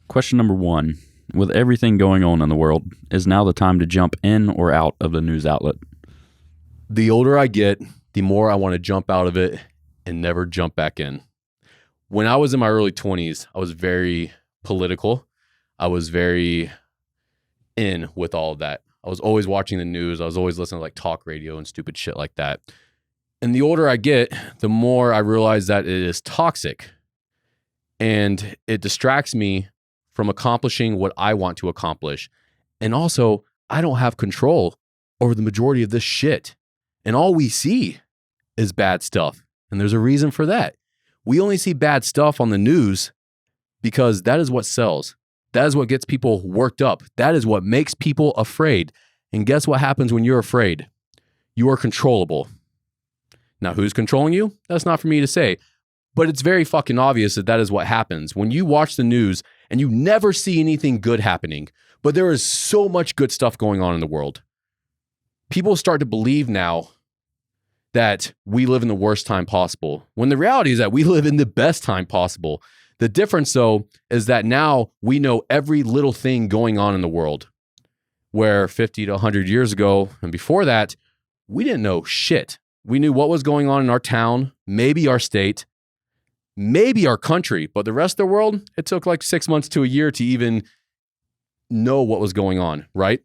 Question number 1. With everything going on in the world, is now the time to jump in or out of the news outlet? The older I get, the more I want to jump out of it and never jump back in. When I was in my early 20s, I was very political. I was very in with all of that. I was always watching the news. I was always listening to like talk radio and stupid shit like that. And the older I get, the more I realize that it is toxic and it distracts me from accomplishing what I want to accomplish. And also, I don't have control over the majority of this shit. And all we see is bad stuff. And there's a reason for that. We only see bad stuff on the news because that is what sells. That is what gets people worked up. That is what makes people afraid. And guess what happens when you're afraid? You are controllable. Now, who's controlling you? That's not for me to say. But it's very fucking obvious that that is what happens. When you watch the news and you never see anything good happening, but there is so much good stuff going on in the world, people start to believe now that we live in the worst time possible, when the reality is that we live in the best time possible. The difference, though, is that now we know every little thing going on in the world, where 50 to 100 years ago and before that, we didn't know shit. We knew what was going on in our town, maybe our state, maybe our country, but the rest of the world, it took like 6 months to a year to even know what was going on, right?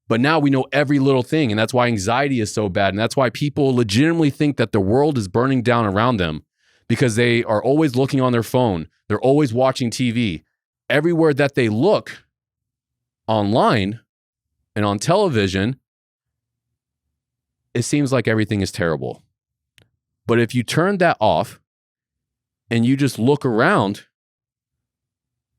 But now we know every little thing, and that's why anxiety is so bad, and that's why people legitimately think that the world is burning down around them, because they are always looking on their phone. They're always watching TV. Everywhere that they look online and on television, it seems like everything is terrible. But if you turn that off and you just look around,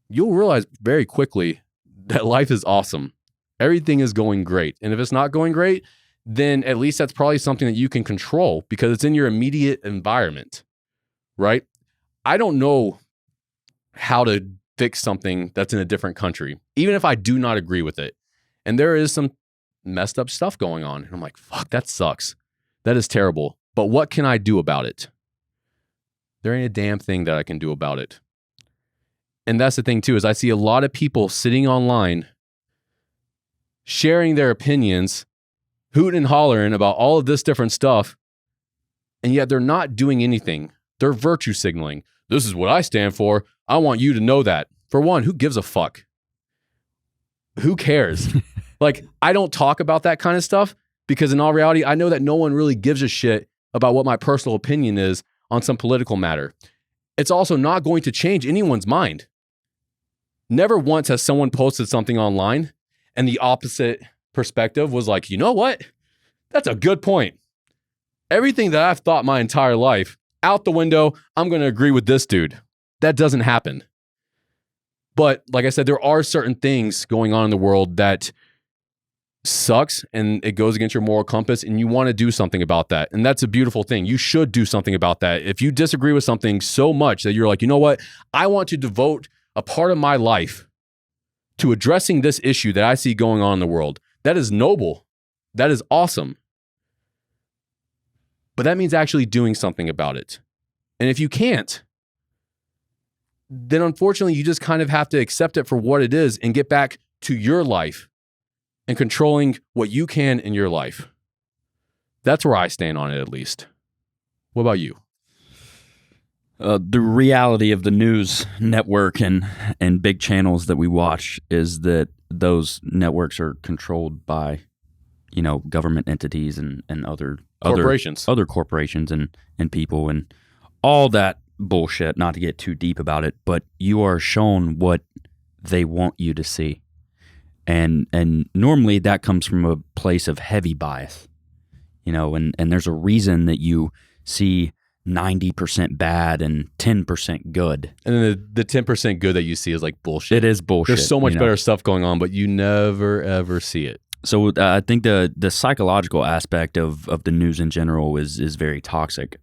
you'll realize very quickly that life is awesome. Everything is going great. And if it's not going great, then at least that's probably something that you can control because it's in your immediate environment, right? I don't know how to fix something that's in a different country, even if I do not agree with it. And there is some messed up stuff going on. And I'm like, fuck, that sucks. That is terrible. But what can I do about it? There ain't a damn thing that I can do about it. And that's the thing too, is I see a lot of people sitting online sharing their opinions, hooting and hollering about all of this different stuff, and yet they're not doing anything. They're virtue signaling. This is what I stand for. I want you to know that. For one, who gives a fuck? Who cares? Like, I don't talk about that kind of stuff because in all reality, I know that no one really gives a shit about what my personal opinion is on some political matter. It's also not going to change anyone's mind. Never once has someone posted something online and the opposite perspective was like, you know what? That's a good point. Everything that I've thought my entire life, out the window, I'm going to agree with this dude. That doesn't happen. But like I said, there are certain things going on in the world that sucks and it goes against your moral compass and you want to do something about that. And that's a beautiful thing. You should do something about that. If you disagree with something so much that you're like, you know what? I want to devote a part of my life to addressing this issue that I see going on in the world. That is noble. That is awesome. But that means actually doing something about it. And if you can't, then unfortunately you just kind of have to accept it for what it is and get back to your life and controlling what you can in your life. That's where I stand on it, at least. What about you? The reality of the news network and big channels that we watch is that those networks are controlled by, you know, government entities and other Corporations. other corporations and people and all that bullshit, not to get too deep about it, but you are shown what they want you to see. And normally that comes from a place of heavy bias, you know, and there's a reason that you see 90% bad and 10% good. And then the 10% good that you see is like bullshit. It is bullshit. There's so much better stuff going on, but you never, ever see it. So I think the psychological aspect of the news in general is very toxic.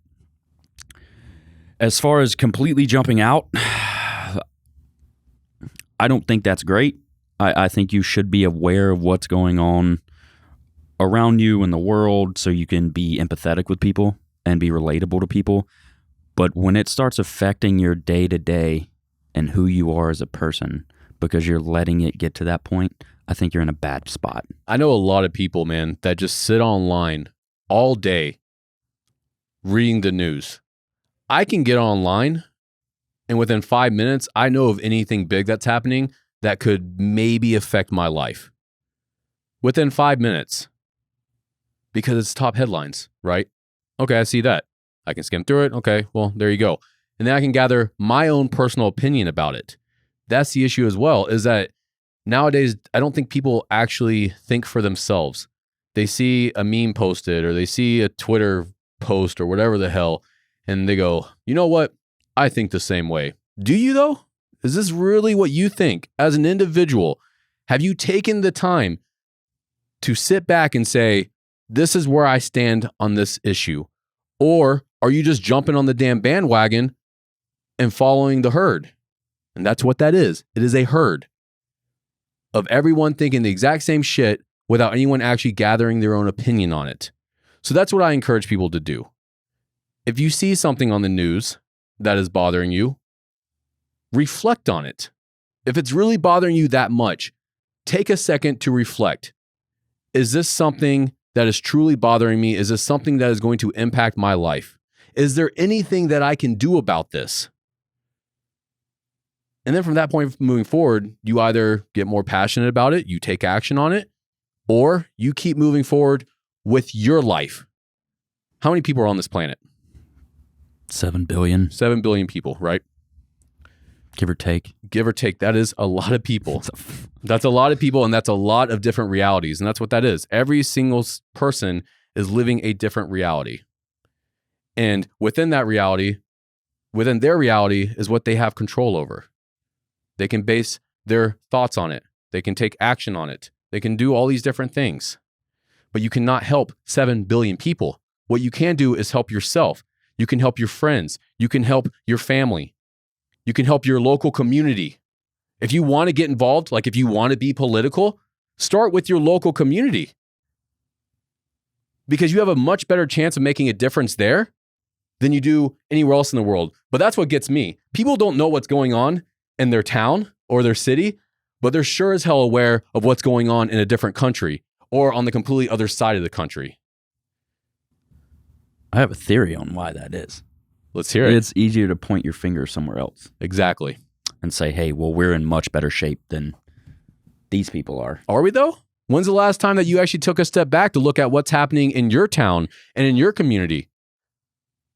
As far as completely jumping out, I don't think that's great. I think you should be aware of what's going on around you in the world so you can be empathetic with people and be relatable to people. But when it starts affecting your day-to-day and who you are as a person, because you're letting it get to that point, I think you're in a bad spot. I know a lot of people, man, that just sit online all day reading the news. I can get online and within 5 minutes, I know of anything big that's happening that could maybe affect my life. Within 5 minutes. Because it's top headlines, right? Okay, I see that. I can skim through it. Okay, well, there you go. And then I can gather my own personal opinion about it. That's the issue as well, is that nowadays, I don't think people actually think for themselves. They see a meme posted or they see a Twitter post or whatever the hell, and they go, you know what? I think the same way. Do you though? Is this really what you think as an individual? Have you taken the time to sit back and say, this is where I stand on this issue? Or are you just jumping on the damn bandwagon and following the herd? And that's what that is. It is a herd of everyone thinking the exact same shit without anyone actually gathering their own opinion on it. So that's what I encourage people to do. If you see something on the news that is bothering you, reflect on it. If it's really bothering you that much, take a second to reflect. Is this something that is truly bothering me? Is this something that is going to impact my life? Is there anything that I can do about this? And then from that point moving forward, you either get more passionate about it, you take action on it, or you keep moving forward with your life. How many people are on this planet? 7 billion. 7 billion people, right? Give or take. Give or take. That is a lot of people. That's a lot of people, and that's a lot of different realities. And that's what that is. Every single person is living a different reality. And within that reality, within their reality is what they have control over. They can base their thoughts on it. They can take action on it. They can do all these different things. But you cannot help 7 billion people. What you can do is help yourself. You can help your friends. You can help your family. You can help your local community. If you want to get involved, like if you want to be political, start with your local community. Because you have a much better chance of making a difference there than you do anywhere else in the world. But that's what gets me. People don't know what's going on in their town or their city, but they're sure as hell aware of what's going on in a different country or on the completely other side of the country. I have a theory on why that is. Let's hear it. It's easier to point your finger somewhere else. Exactly. And say, hey, well, we're in much better shape than these people are. Are we though? When's the last time that you actually took a step back to look at what's happening in your town and in your community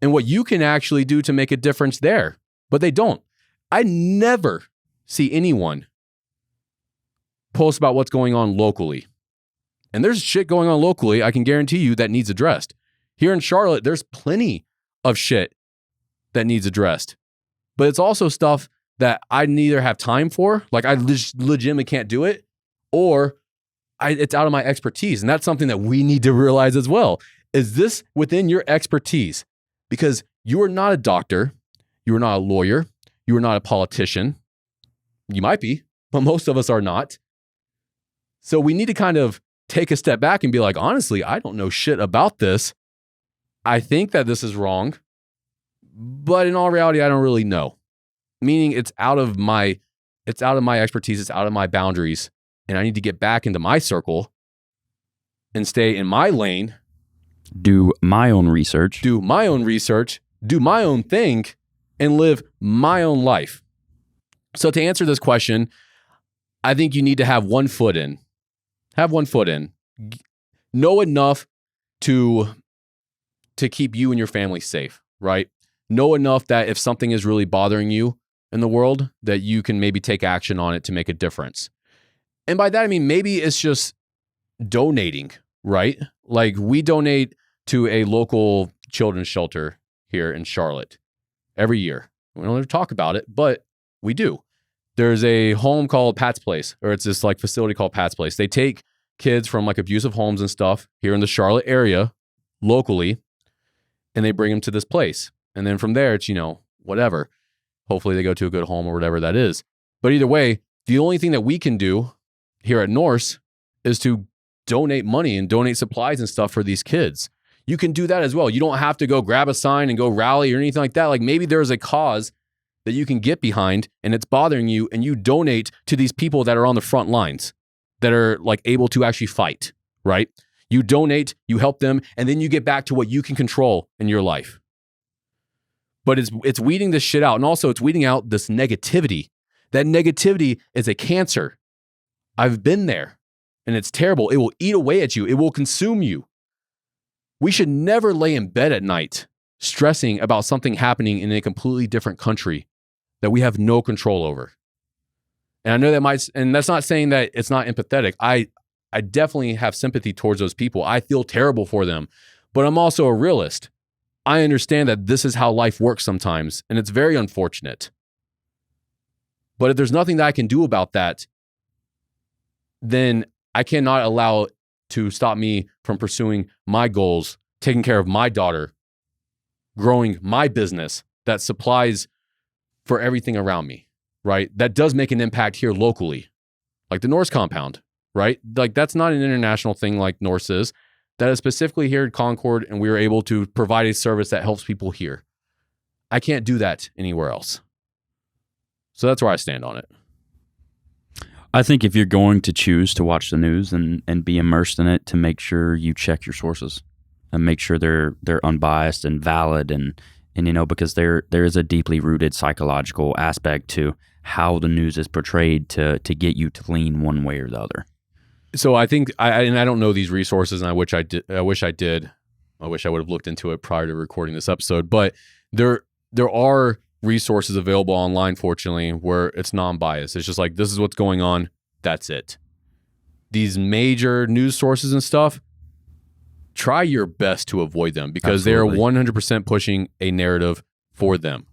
and what you can actually do to make a difference there? But they don't. I never see anyone post about what's going on locally. And there's shit going on locally, I can guarantee you, that needs addressed. Here in Charlotte, there's plenty of shit that needs addressed. But it's also stuff that I neither have time for, like I legitimately can't do it, or it's out of my expertise. And that's something that we need to realize as well. Is this within your expertise? Because you are not a doctor. You are not a lawyer. You are not a politician. You might be, but most of us are not. So we need to kind of take a step back and be like, honestly, I don't know shit about this. I think that this is wrong, but in all reality, I don't really know. Meaning it's out of my expertise, it's out of my boundaries, and I need to get back into my circle and stay in my lane. Do my own research. Do my own thing, and live my own life. So to answer this question, I think you need to have one foot in. Have one foot in. Know enough to keep you and your family safe, right? Know enough that if something is really bothering you in the world, that you can maybe take action on it to make a difference. And by that, I mean, maybe it's just donating, right? Like we donate to a local children's shelter here in Charlotte every year. We don't ever talk about it, but we do. There's a home called Pat's Place, or it's this like facility called Pat's Place. They take kids from like abusive homes and stuff here in the Charlotte area locally, and they bring them to this place. And then from there, it's, whatever. Hopefully they go to a good home or whatever that is. But either way, the only thing that we can do here at Norse is to donate money and donate supplies and stuff for these kids. You can do that as well. You don't have to go grab a sign and go rally or anything like that. Like maybe there's a cause that you can get behind and it's bothering you, and you donate to these people that are on the front lines, that are like able to actually fight, right? You donate, you help them, and then you get back to what you can control in your life. But it's weeding this shit out. And also it's weeding out this negativity. That negativity is a cancer. I've been there, and it's terrible. It will eat away at you. It will consume you. We should never lay in bed at night stressing about something happening in a completely different country that we have no control over. And I know and that's not saying that it's not empathetic. I definitely have sympathy towards those people. I feel terrible for them, but I'm also a realist. I understand that this is how life works sometimes, and it's very unfortunate. But if there's nothing that I can do about that, then I cannot allow it to stop me from pursuing my goals, taking care of my daughter, growing my business that supplies for everything around me, right? That does make an impact here locally, like the Norse compound, right? Like that's not an international thing like Norse is. That is specifically here at Concord, and we are able to provide a service that helps people here. I can't do that anywhere else. So that's where I stand on it. I think if you're going to choose to watch the news and be immersed in it, to make sure you check your sources and make sure they're unbiased and valid, and because there is a deeply rooted psychological aspect to how the news is portrayed to get you to lean one way or the other. So I think I don't know these resources, and I wish I did. I wish I would have looked into it prior to recording this episode. But there are resources available online, fortunately, where it's non-biased. It's just like, this is what's going on. That's it. These major news sources and stuff, try your best to avoid them, because Absolutely. they are 100% pushing a narrative for them.